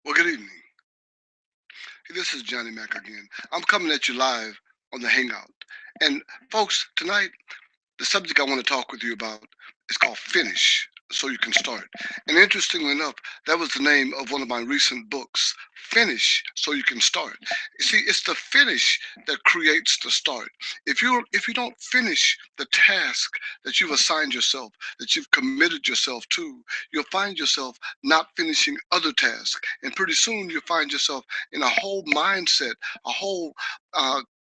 Well, good evening. Hey, this is Johnny Mac again. I'm coming at you live on the Hangout. And folks, tonight, the subject I want to talk with you about is called Finish So You Can Start. And interestingly enough, that was the name of one of my recent books, Finish So You Can Start. You see, it's the finish that creates the start. If you don't finish the task that you've assigned yourself, that you've committed yourself to, you'll find yourself not finishing other tasks. And pretty soon you'll find yourself in a whole mindset, a whole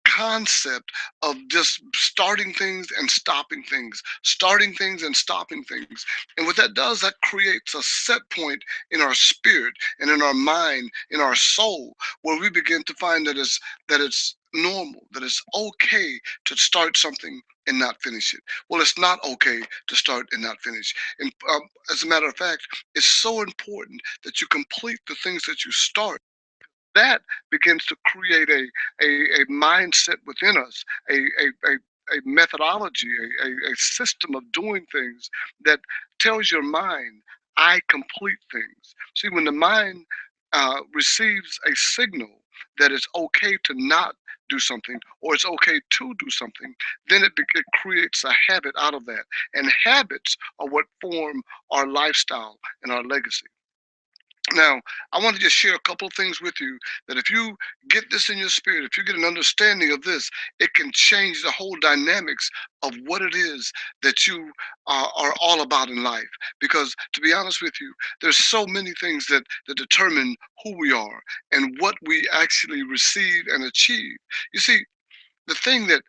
concept of just starting things and stopping things, starting things and stopping things. And what that does, that creates a set point in our spirit and in our mind, in our soul, where we begin to find that it's normal, that it's okay to start something and not finish it. Well, it's not okay to start and not finish. And as a matter of fact, it's so important that you complete the things that you start. That begins to create a mindset within us, a methodology, a system of doing things that tells your mind, I complete things. See, when the mind receives a signal that it's okay to not do something or it's okay to do something, then it creates a habit out of that. And habits are what form our lifestyle and our legacy. Now, I want to just share a couple of things with you that if you get this in your spirit, if you get an understanding of this, it can change the whole dynamics of what it is that you are all about in life. Because to be honest with you, there's so many things that determine who we are and what we actually receive and achieve. You see, the thing that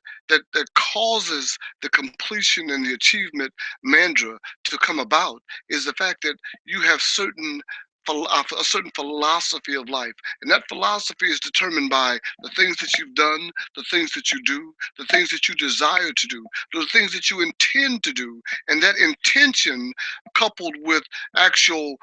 causes the completion and the achievement mantra to come about is the fact that you have a certain philosophy of life, and that philosophy is determined by the things that you've done, the things that you do, the things that you desire to do, the things that you intend to do, and that intention coupled with actual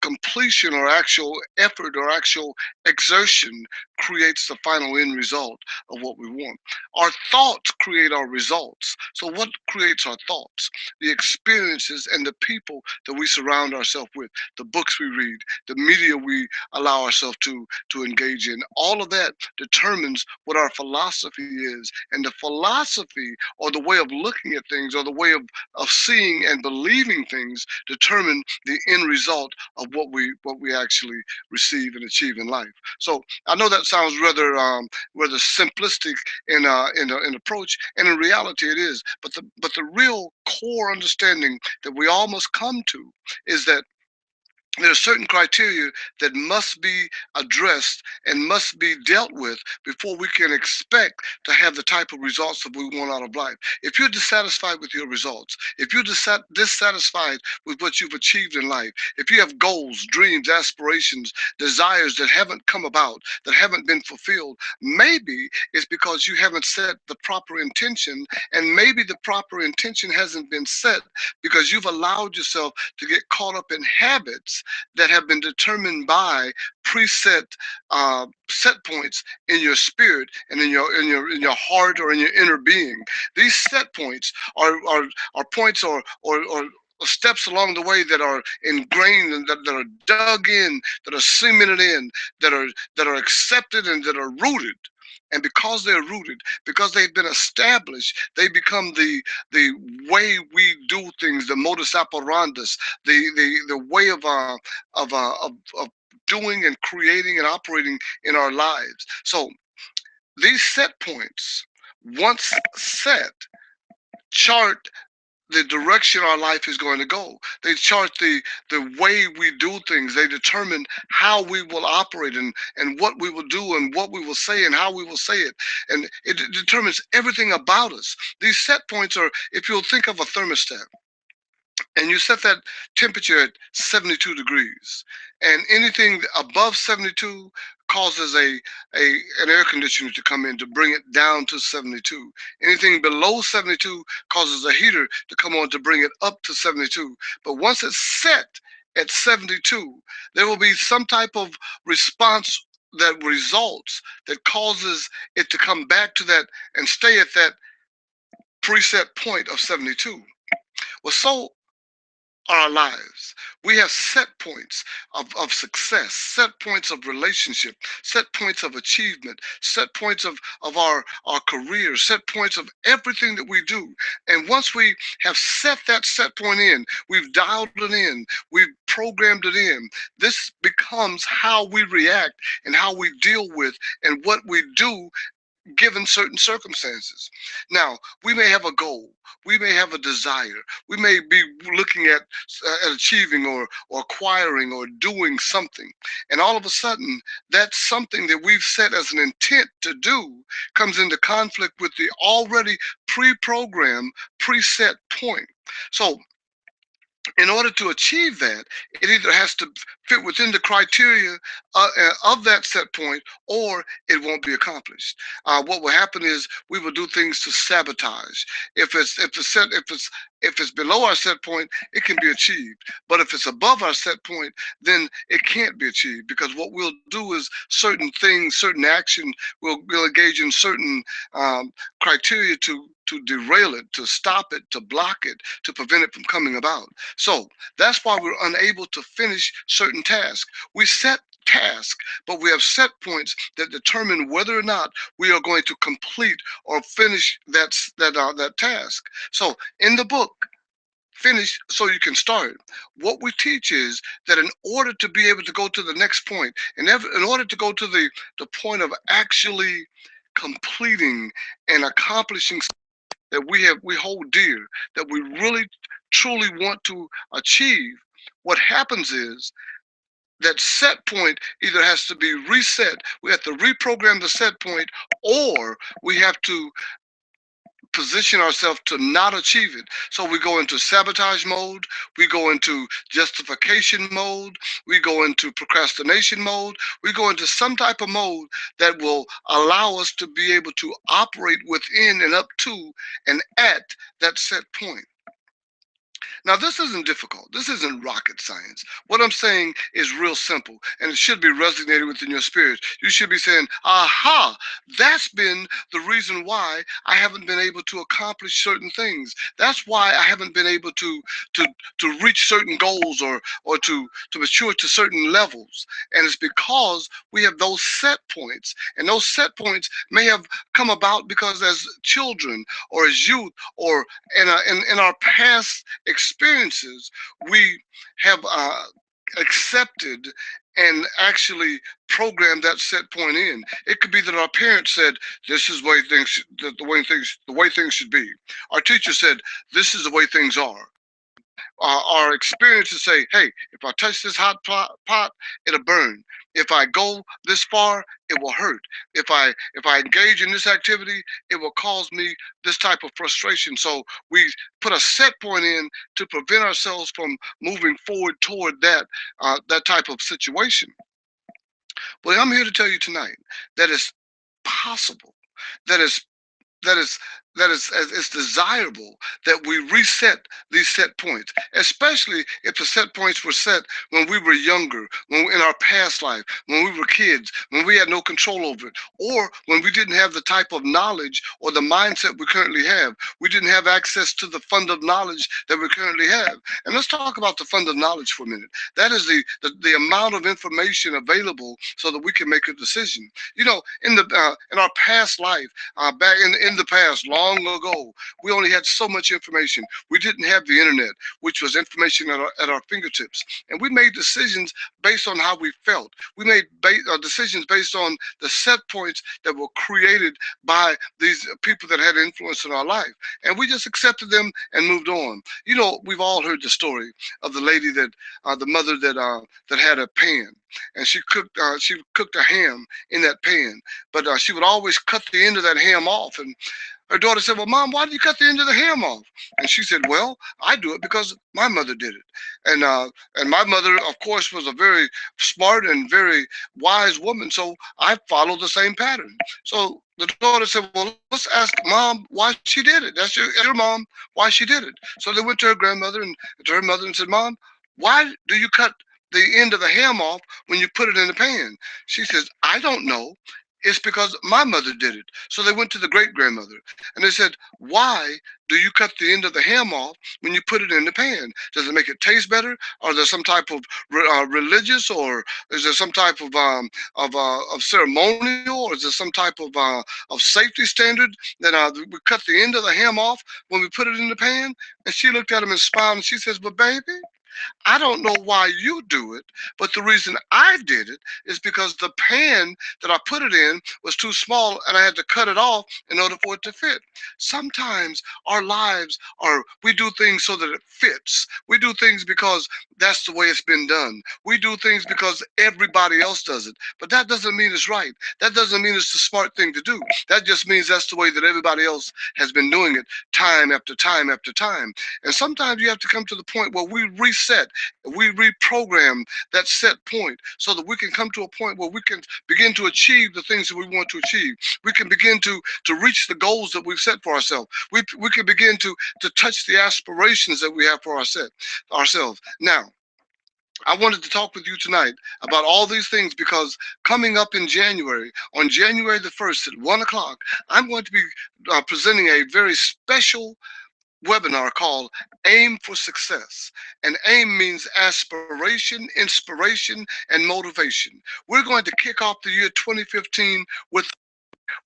completion or actual effort or actual exertion creates the final end result of what we want. Our thoughts create our results. So, what creates our thoughts? The experiences and the people that we surround ourselves with, the books we read, the media we allow ourselves to engage in. All of that determines what our philosophy is, and the philosophy or the way of looking at things or the way of seeing and believing things determine the end result of what we actually receive and achieve in life. So I know that sounds rather simplistic in approach, and in reality it is. But the real core understanding that we all must come to is that there are certain criteria that must be addressed and must be dealt with before we can expect to have the type of results that we want out of life. If you're dissatisfied with your results, if you're dissatisfied with what you've achieved in life, if you have goals, dreams, aspirations, desires that haven't come about, that haven't been fulfilled, maybe it's because you haven't set the proper intention, and maybe the proper intention hasn't been set because you've allowed yourself to get caught up in habits that have been determined by preset set points in your spirit and in your heart or in your inner being. These set points are points or steps along the way that are ingrained and that are dug in, that are cemented in, that are accepted and that are rooted. And because they're rooted, because they've been established, they become the way we do things, the modus operandus, the way of doing and creating and operating in our lives. So these set points, once set, chart the direction our life is going to go. They chart the way we do things. They determine how we will operate and what we will do and what we will say and how we will say it. And it determines everything about us. These set points are, if you'll think of a thermostat, and you set that temperature at 72 degrees, and anything above 72 causes an air conditioner to come in to bring it down to 72. Anything below 72 causes a heater to come on to bring it up to 72. But once it's set at 72, there will be some type of response that results that causes it to come back to that and stay at that preset point of 72. Well, so our lives. We have set points of success, set points of relationship, set points of achievement, set points of our career, set points of everything that we do. And once we have set that set point in, we've dialed it in, we've programmed it in, this becomes how we react and how we deal with and what we do given certain circumstances. Now, we may have a goal, we may have a desire, we may be looking at achieving or acquiring or doing something, and all of a sudden, that something that we've set as an intent to do comes into conflict with the already pre-programmed, preset point. So in order to achieve that, it either has to fit within the criteria of that set point, or it won't be accomplished. What will happen is we will do things to sabotage. If it's below our set point, it can be achieved. But if it's above our set point, then it can't be achieved, because what we'll do is certain things, certain action, we'll engage in certain criteria to derail it, to stop it, to block it, to prevent it from coming about. So that's why we're unable to finish certain tasks. We set tasks, but we have set points that determine whether or not we are going to complete or finish that task. So in the book, Finish So You Can Start, what we teach is that in order to be able to go to the next point, in order to go to the point of actually completing and accomplishing that we hold dear, that we really truly want to achieve, what happens is that set point either has to be reset, we have to reprogram the set point, or we have to position ourselves to not achieve it. So we go into sabotage mode, we go into justification mode, we go into procrastination mode, we go into some type of mode that will allow us to be able to operate within and up to and at that set point. Now, this isn't difficult. This isn't rocket science. What I'm saying is real simple, and it should be resonating within your spirit. You should be saying, aha, that's been the reason why I haven't been able to accomplish certain things. That's why I haven't been able to, to reach certain goals or to mature to certain levels. And it's because we have those set points, and those set points may have come about because as children or as youth or in our past experiences, we have accepted and actually programmed that set point in. It could be that our parents said, "This is the way things, the way things should be." Our teacher said, "This is the way things are." Our experiences say, hey, if I touch this hot pot, it'll burn. If I go this far, it will hurt. If I engage in this activity, it will cause me this type of frustration. So we put a set point in to prevent ourselves from moving forward toward that type of situation. Well, I'm here to tell you tonight that it's possible, that is that is that is it's desirable that we reset these set points, especially if the set points were set when we were younger, when in our past life, when we were kids, when we had no control over it, or when we didn't have the type of knowledge or the mindset we currently have. We didn't have access to the fund of knowledge that we currently have. And let's talk about the fund of knowledge for a minute. That is the amount of information available so that we can make a decision. You know, in our past life, back in the past, long ago, we only had so much information. We didn't have the internet, which was information at our fingertips. And we made decisions based on how we felt. We made decisions based on the set points that were created by these people that had influence in our life. And we just accepted them and moved on. You know, we've all heard the story of the lady the mother that had a pan, and she cooked a ham in that pan, but she would always cut the end of that ham off. And her daughter said, well, Mom, why did you cut the end of the ham off? And she said, well, I do it because my mother did it. And my mother, of course, was a very smart and very wise woman, so I followed the same pattern. So the daughter said, well, let's ask Mom why she did it. That's your mom, why she did it. So they went to her grandmother and to her mother and said, Mom, why do you cut the end of the ham off when you put it in the pan? She says, I don't know. It's because my mother did it. So they went to the great grandmother and they said, why do you cut the end of the ham off when you put it in the pan? Does it make it taste better? Or is there some type of religious, or is there some type of ceremonial, or is there some type of safety standard that we cut the end of the ham off when we put it in the pan? And she looked at him and smiled and she says, but baby, I don't know why you do it, but the reason I did it is because the pan that I put it in was too small and I had to cut it off in order for it to fit. Sometimes our lives are, we do things so that it fits. We do things because that's the way it's been done. We do things because everybody else does it, but that doesn't mean it's right. That doesn't mean it's the smart thing to do. That just means that's the way that everybody else has been doing it time after time after time. And sometimes you have to come to the point where we reset, we reprogram that set point so that we can come to a point where we can begin to achieve the things that we want to achieve. We can begin to reach the goals that we've set for ourselves. We can begin to touch the aspirations that we have for ourselves. Now, I wanted to talk with you tonight about all these things because coming up in January, on January the 1st at 1 o'clock, I'm going to be presenting a very special webinar called Aim for Success. And AIM means aspiration, inspiration, and motivation. We're going to kick off the year 2015 with,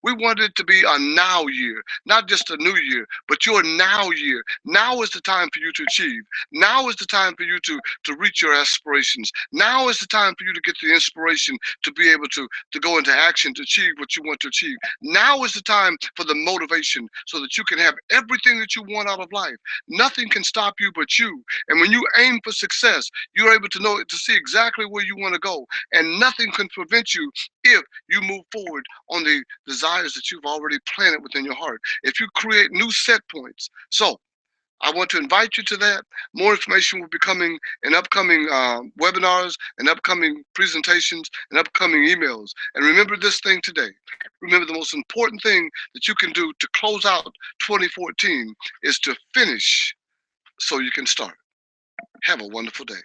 we want it to be a now year, not just a new year, but your now year. Now is the time for you to achieve. Now is the time for you to reach your aspirations. Now is the time for you to get the inspiration to be able to go into action to achieve what you want to achieve. Now is the time for the motivation so that you can have everything that you want out of life. Nothing can stop you but you. And when you aim for success, you're able to know, to see exactly where you want to go. And nothing can prevent you if you move forward on the desires that you've already planted within your heart. If you create new set points. So I want to invite you to that. More information will be coming in upcoming webinars and upcoming presentations and upcoming emails. And remember this thing today. Remember, the most important thing that you can do to close out 2014 is to finish so you can start. Have a wonderful day.